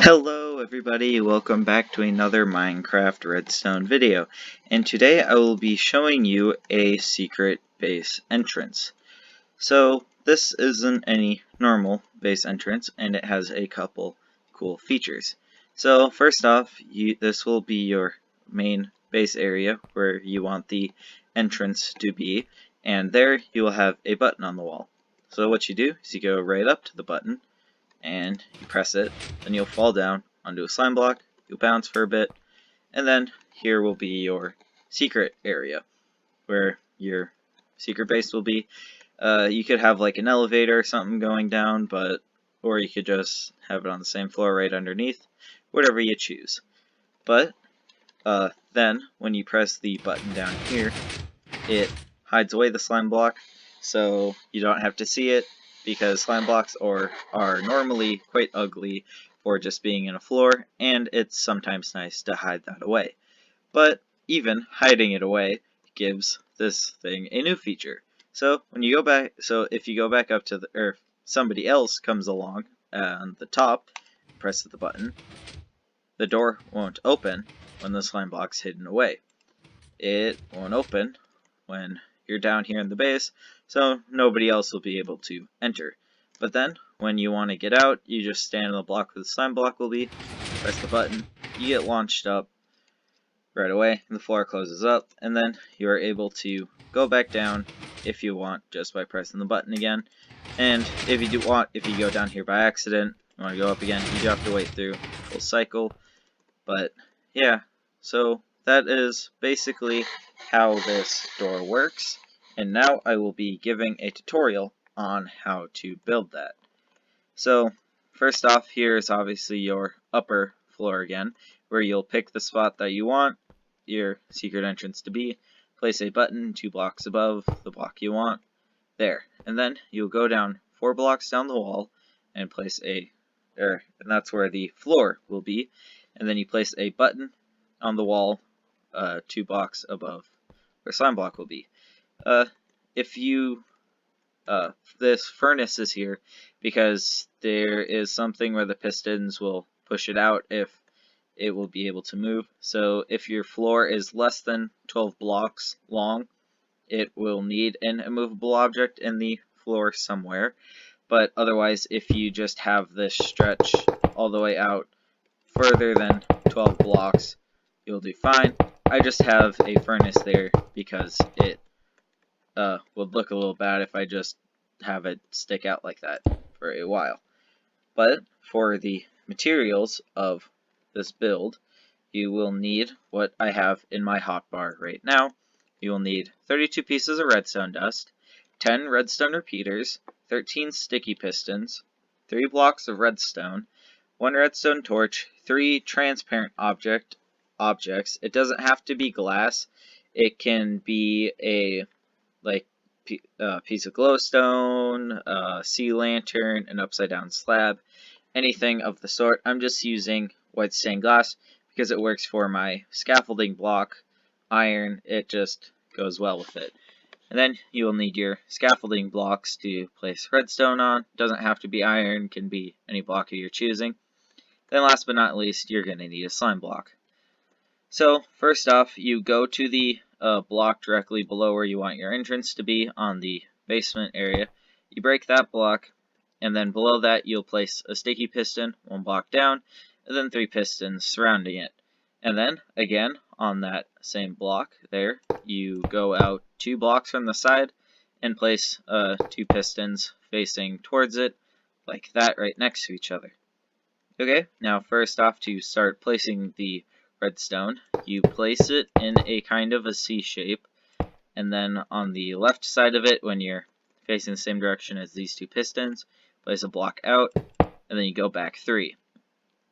Hello everybody, welcome back to another Minecraft Redstone video, and today I will be showing you a secret base entrance. So this isn't any normal base entrance, and it has a couple cool features. So first off, this will be your main base area where you want the entrance to be, and there you will have a button on the wall. So what you do is you go right up to the button, and you press it, then you'll fall down onto a slime block, you'll bounce for a bit, and then here will be your secret area, where your secret base will be. You could have like an elevator or something going down, or you could just have it on the same floor right underneath, whatever you choose. But then, when you press the button down here, it hides away the slime block, so you don't have to see it, because slime blocks are normally quite ugly for just being in a floor, and it's sometimes nice to hide that away. But even hiding it away gives this thing a new feature. So if you go back up to or if somebody else comes along on the top, press the button, the door won't open when the slime block's hidden away. It won't open when you're down here in the base, so nobody else will be able to enter. But then, when you want to get out, you just stand on the block where the slime block will be, press the button, you get launched up right away, and the floor closes up, and then you are able to go back down if you want, just by pressing the button again. And if you go down here by accident, you want to go up again, you do have to wait through the full cycle. But yeah, so that is basically how this door works, and now I will be giving a tutorial on how to build that. So first off, here is obviously your upper floor again, where you'll pick the spot that you want your secret entrance to be, place a button 2 blocks above the block you want, there, and then you'll go down 4 blocks down the wall and place and that's where the floor will be, and then you place a button on the wall 2 blocks above where slime block will be. This furnace is here because there is something where the pistons will push it out if it will be able to move. So if your floor is less than 12 blocks long, it will need an immovable object in the floor somewhere. But otherwise, if you just have this stretch all the way out further than 12 blocks, you'll do fine. I just have a furnace there because it would look a little bad if I just have it stick out like that for a while. But for the materials of this build, you will need what I have in my hotbar right now. You will need 32 pieces of redstone dust, 10 redstone repeaters, 13 sticky pistons, 3 blocks of redstone, 1 redstone torch, 3 transparent objects. It doesn't have to be glass. It can be a piece of glowstone, a sea lantern, an upside down slab, anything of the sort. I'm just using white stained glass because it works for my scaffolding block. Iron, it just goes well with it. And then you will need your scaffolding blocks to place redstone on. Doesn't have to be iron, can be any block of your choosing. Then last but not least, you're going to need a slime block. So first off, you go to the block directly below where you want your entrance to be on the basement area. You break that block, and then below that you'll place a sticky piston 1 block down, and then 3 pistons surrounding it. And then, again, on that same block there, you go out 2 blocks from the side and place 2 pistons facing towards it, like that, right next to each other. Okay, now first off, to start placing the redstone, you place it in a kind of a C shape, and then on the left side of it, when you're facing the same direction as these 2 pistons, place a block out, and then you go back 3.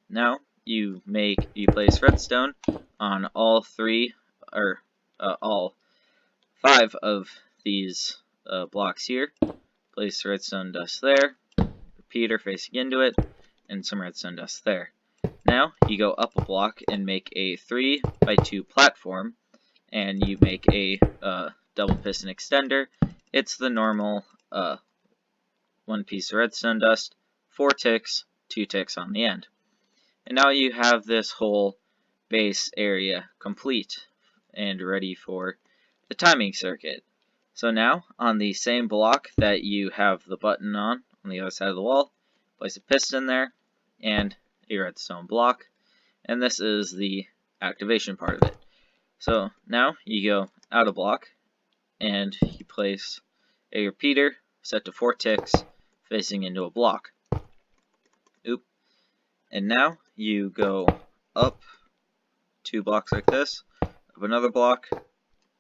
Now you place redstone on all 5 of these blocks here. Place redstone dust there, repeater facing into it, and some redstone dust there. Now you go up a block and make a 3x2 platform, and you make a double piston extender. It's the normal 1 piece of redstone dust, 4 ticks, 2 ticks on the end. And now you have this whole base area complete and ready for the timing circuit. So now, on the same block that you have the button on the other side of the wall, place a piston there and a redstone block, and this is the activation part of it. So now you go out of block and you place a repeater set to 4 ticks facing into a block. Oop. And now you go up 2 blocks like this, up another block,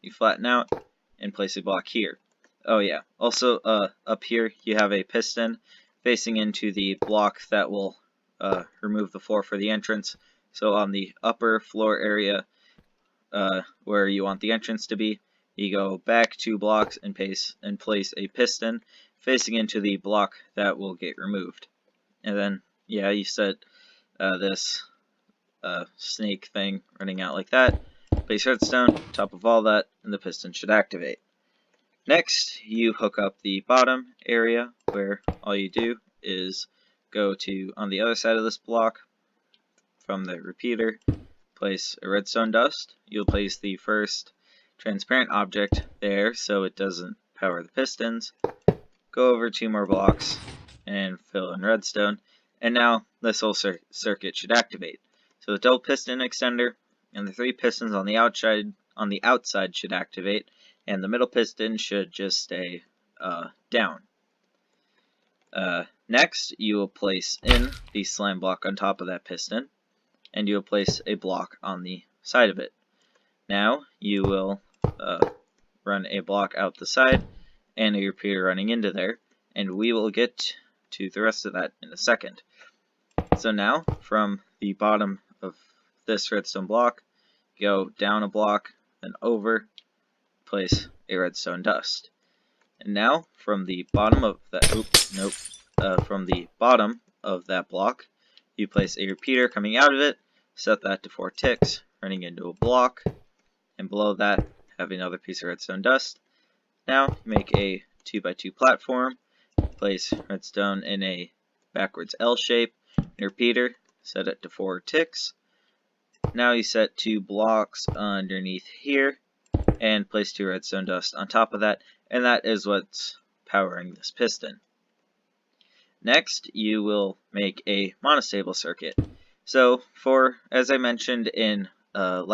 you flatten out, and place a block here. Oh yeah, also up here you have a piston facing into the block that will remove the floor for the entrance. So on the upper floor area where you want the entrance to be, you go back 2 blocks and place a piston facing into the block that will get removed. And then, yeah, you set this snake thing running out like that. Place redstone on top of all that, and the piston should activate. Next, you hook up the bottom area, where all you do is go to, on the other side of this block, from the repeater, place a redstone dust. You'll place the first transparent object there so it doesn't power the pistons. Go over 2 more blocks and fill in redstone, and now this whole circuit should activate. So the double piston extender and the 3 pistons on the outside should activate, and the middle piston should just stay down. Next, you will place in the slime block on top of that piston, and you will place a block on the side of it. Now, you will run a block out the side, and a repeater running into there, and we will get to the rest of that in a second. So now, from the bottom of this redstone block, go down a block, then over, place a redstone dust. And now, from the bottom of that, from the bottom of that block, you place a repeater coming out of it, set that to 4 ticks, running into a block, and below that, have another piece of redstone dust. Now, make a 2x2 platform, place redstone in a backwards L shape, and repeater, set it to 4 ticks. Now you set 2 blocks underneath here, and place 2 redstone dust on top of that, and that is what's powering this piston. Next, you will make a monostable circuit. So, as I mentioned in one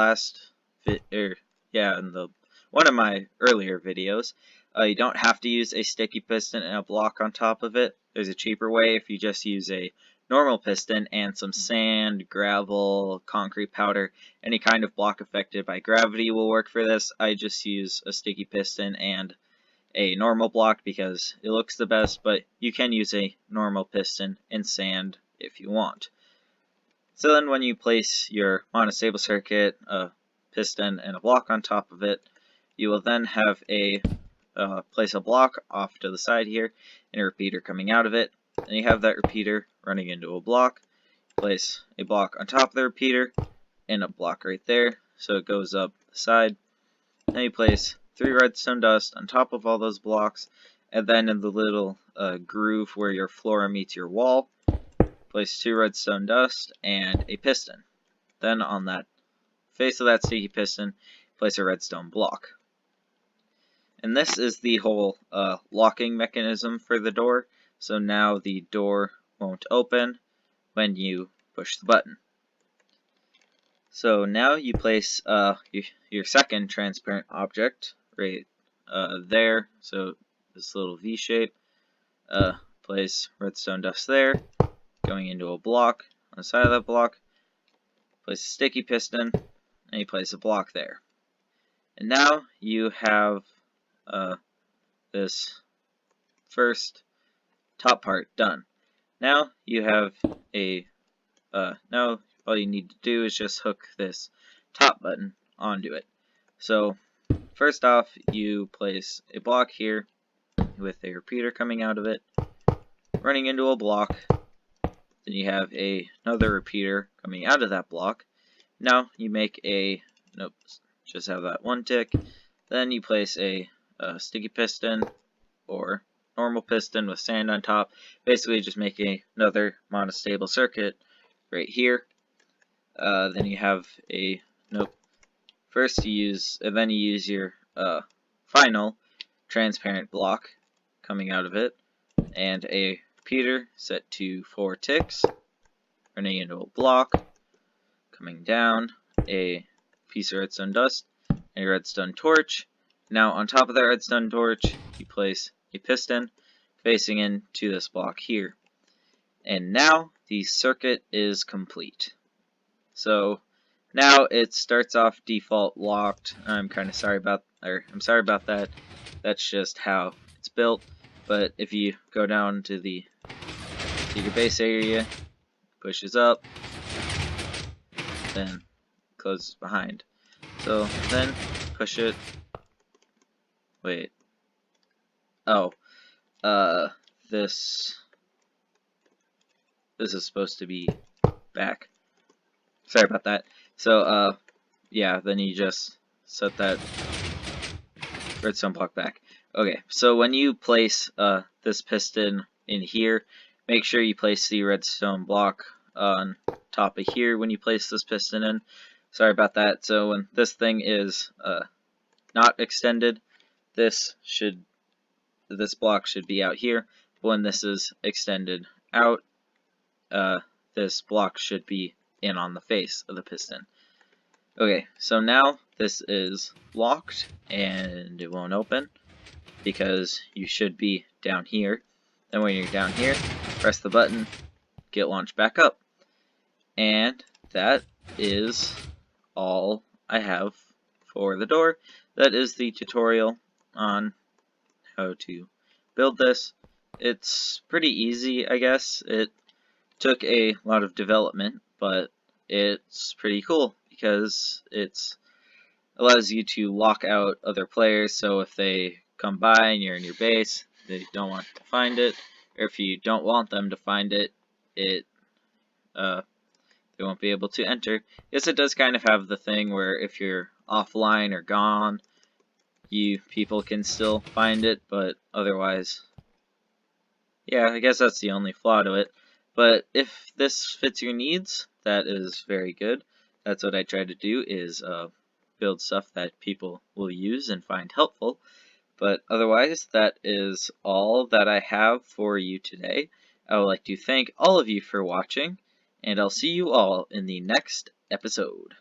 of my earlier videos, you don't have to use a sticky piston and a block on top of it. There's a cheaper way if you just use a normal piston and some sand, gravel, concrete powder. Any kind of block affected by gravity will work for this. I just use a sticky piston and a normal block because it looks the best, but you can use a normal piston and sand if you want. So then when you place your monostable circuit, a piston, and a block on top of it, you will then have place a block off to the side here, and a repeater coming out of it. And you have that repeater running into a block. Place a block on top of the repeater, and a block right there, so it goes up the side. Then you place 3 redstone dust on top of all those blocks, and then in the little groove where your floor meets your wall, place 2 redstone dust and a piston. Then on that face of that sticky piston, place a redstone block. And this is the whole locking mechanism for the door, so now the door won't open when you push the button. So now you place your second transparent object right there, so this little V shape. Place redstone dust there, going into a block. On the side of that block, place a sticky piston, and you place a block there. And now you have this first top part done. Now you have now all you need to do is just hook this top button onto it. So first off, you place a block here with a repeater coming out of it, running into a block. Then you have another repeater coming out of that block. Now you make just have that 1 tick. Then you place a sticky piston or normal piston with sand on top. Basically just making another monostable circuit right here. Then you have a, nope, first you use, and then you use your final transparent block coming out of it, and a repeater set to 4 ticks, turning into a block, coming down, a piece of redstone dust, and a redstone torch. Now on top of that redstone torch, you place a piston facing into this block here. And now the circuit is complete. So now it starts off default locked. I'm sorry about that. That's just how it's built. But if you go down to the secret base area, pushes up, then closes behind. So then push it. Wait. Oh. This is supposed to be back. Sorry about that. So, yeah, then you just set that redstone block back. Okay, so when you place this piston in here, make sure you place the redstone block on top of here when you place this piston in. Sorry about that. So when this thing is not extended, this block should be out here. But when this is extended out, this block should be in on the face of the piston. Okay, so now this is locked and it won't open because you should be down here. And when you're down here, press the button, get launched back up. And that is all I have for the door. That is the tutorial on how to build this. It's pretty easy, I guess. It took a lot of development, but it's pretty cool because it allows you to lock out other players. So if they come by and you're in your base, they don't want to find it, or if you don't want them to find it, they won't be able to enter. Yes, it does kind of have the thing where if you're offline or gone, people can still find it, but otherwise, yeah, I guess that's the only flaw to it. But if this fits your needs, that is very good. That's what I try to do, is build stuff that people will use and find helpful. But otherwise, that is all that I have for you today. I would like to thank all of you for watching, and I'll see you all in the next episode.